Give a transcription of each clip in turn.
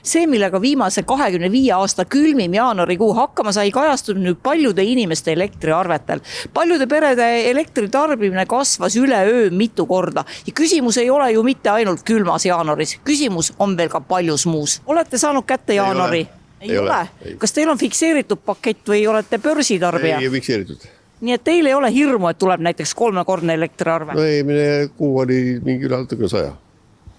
See, millega viimase 25 aasta külmim jaanuarikuu hakkama sai, kajastud nüüd paljude inimeste elektriarvetel. Paljude perede elektritarbimine kasvas üleöö mitu korda. Ja küsimus ei ole ju mitte ainult külmas jaanuaris. Küsimus on veel ka paljus muus. Olete saanud kätte jaanuari? Ei ole. Kas teil on fikseeritud pakett või olete börsitarbija? Ei fikseeritud. Nii et teil ei ole hirmu, et tuleb näiteks 3-kordne elektriarve? No eelmine kuu oli mingi üle 100.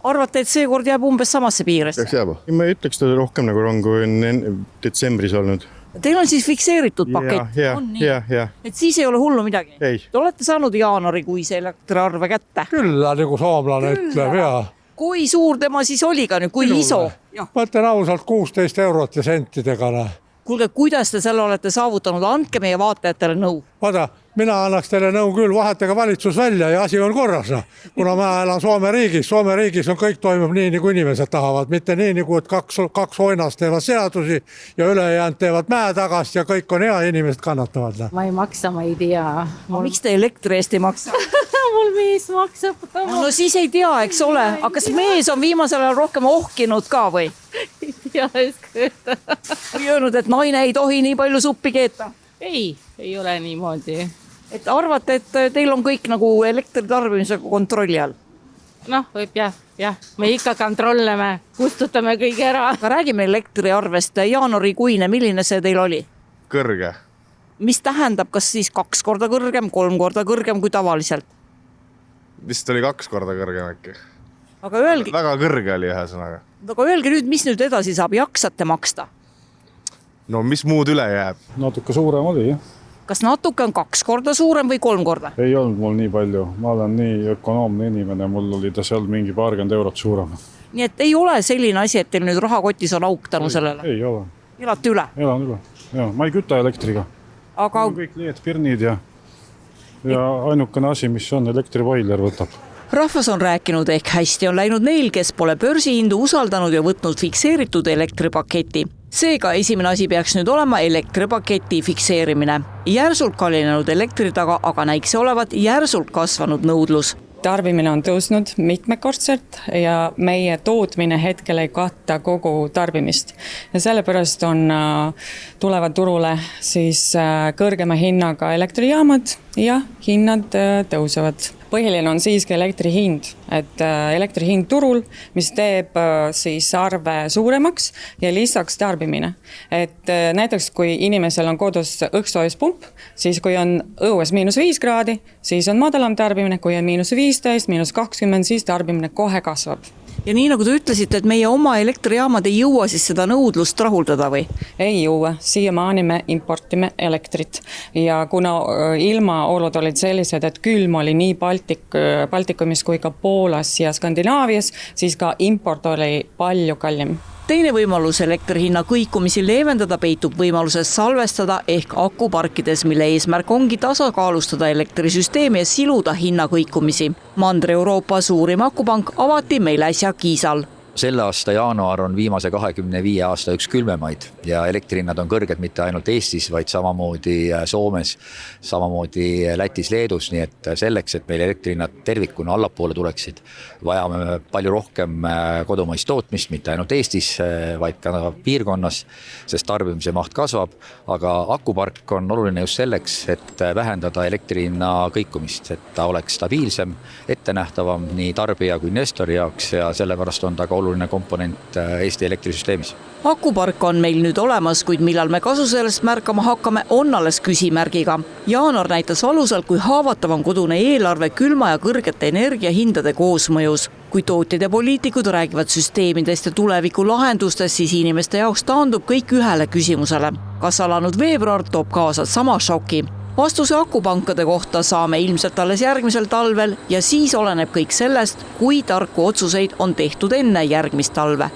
Arvate, et seekord jääb umbes samasse piiresse? Peaks jääma. Ma ütleks teda rohkem nagu on, kui on detsembris olnud. Teil on siis fikseeritud pakett? Ja. Et siis ei ole hullu midagi? Ei. Te olete saanud jaanuarikuise elektriarve kätte? Küll, nagu soomlane ütleb, jaa. Kui suur tema siis oli ka nüüd, kui iso? Ma ütlen ausalt 16 eurot ja sentidega. Kuulge, kuidas te selle olete saavutanud? Andke meie vaatajatele nõu. Vaata, mina annaks teile nõu küll, vahetage valitsus välja ja asi on korras. Kuna ma elan Soome riigis on kõik toimub nii, nagu inimesed tahavad. Mitte nii, nagu et kaks oinast teevad seadusi ja ülejäänud teevad mäe tagast ja kõik on hea, inimesed kannatavad. Ma ei maksa, ma ei tea. Miks te elektri eest ei maksa? Mul mees maksab. No siis ei tea, eks ole. Aga kas mees on viimasel ajal rohkem ohkinud ka või? Ei tea, öelda. Või öelnud, et naine ei tohi nii palju suppi keeta? Ei ole niimoodi. Et arvate, et teil on kõik nagu elektritarbimisega kontrolli all? Noh, võib jah. Me ikka kontrollime, kustutame kõik ära. Aga räägime elektriarvest. Jaanuarikuine, milline see teil oli? Kõrge. Mis tähendab, kas siis 2 korda kõrgem, 3 korda kõrgem kui tavaliselt? Vist oli 2 korda kõrgem äkki. Aga öelge, Väga kõrge oli ühesõnaga. aga öelge nüüd, mis nüüd edasi saab, jaksate maksta? No mis muud üle jääb? Natuke suurem oli, jah. Kas natuke on 2 korda suurem või 3 korda? Ei olnud mul nii palju. Ma olen nii ökonoomne inimene, mul oli ta seal mingi paarkümmend eurot suurem. Nii et ei ole selline asi, et teil nüüd rahakotis on auk tänu sellele? Ei ole. Elate üle? Elan üle. Ja, ma ei küta elektriga. Aga Kõik LED-pirnid ja ainukene asi, mis on elektriboiler võtab. rahvas on rääkinud, ehk hästi on läinud neil, kes pole börsihindu usaldanud ja võtnud fikseeritud elektripaketi. Seega esimene asi peaks nüüd olema elektripaketi fikseerimine. Järsult kallinenud elektri taga aga näikse olevat järsult kasvanud nõudlus. Tarbimine on tõusnud mitmekordselt ja meie tootmine hetkel ei katta kogu tarbimist. Ja sellepärast tulevad turule siis kõrgema hinnaga elektrijaamad ja hinnad tõusevad. Põhiline on siiski elektri hind, et elektri hind turul, mis teeb siis arve suuremaks ja lisaks tarbimine. Et näiteks kui inimesel on kodus õhksoojuspump, siis kui on õues -5 kraadi, siis on madalam tarbimine, kui on -15, -20, siis tarbimine kohe kasvab. Ja nii nagu te ütlesite, et meie oma elektrijaamad ei jõua siis seda nõudlust rahuldada või? Ei jõua, siiamaani me importime elektrit ja kuna ilmaolud olid sellised, et külm oli nii Baltikumis kui ka Poolas ja Skandinaavias, siis ka import oli palju kallim. Teine võimalus elektrihinna kõikumisi leevendada peitub võimaluses salvestada ehk akuparkides, mille eesmärk ongi tasakaalustada elektrisüsteemi ja siluda hinna kõikumisi. Mandri-Euroopa suurim akupank avati meil äsja Kiisal. Selle aasta jaanuar on viimase 25 aasta üks külmemaid ja elektrihinnad on kõrged mitte ainult Eestis, vaid samamoodi Soomes, samamoodi Lätis, Leedus, nii et selleks, et meil elektrihinnad tervikuna allapoole tuleksid, vajame palju rohkem kodumaist tootmist, mitte ainult Eestis, vaid ka piirkonnas, sest tarbimise maht kasvab, aga akupark on oluline just selleks, et vähendada elektrihinna kõikumist, et ta oleks stabiilsem, ettenähtavam nii tarbija kui investori jaoks ja sellepärast on ta ka oluline komponent Eesti elektrisüsteemis. Akupark on meil nüüd olemas, kuid millal me kasu sellest märkama hakkame, on alles küsimärgiga. Jaanuar näitas valusalt, kui haavatav on kodune eelarve külma ja kõrgete energiahindade koosmõjus. Kui tootjad ja poliitikud räägivad süsteemidest ja tuleviku lahendustest, siis inimeste jaoks taandub kõik ühele küsimusele. Kas alanud veebruar toob kaasa sama šoki? Vastuse akupankade kohta saame ilmselt alles järgmisel talvel ja siis oleneb kõik sellest, kui tarku otsuseid on tehtud enne järgmist talve.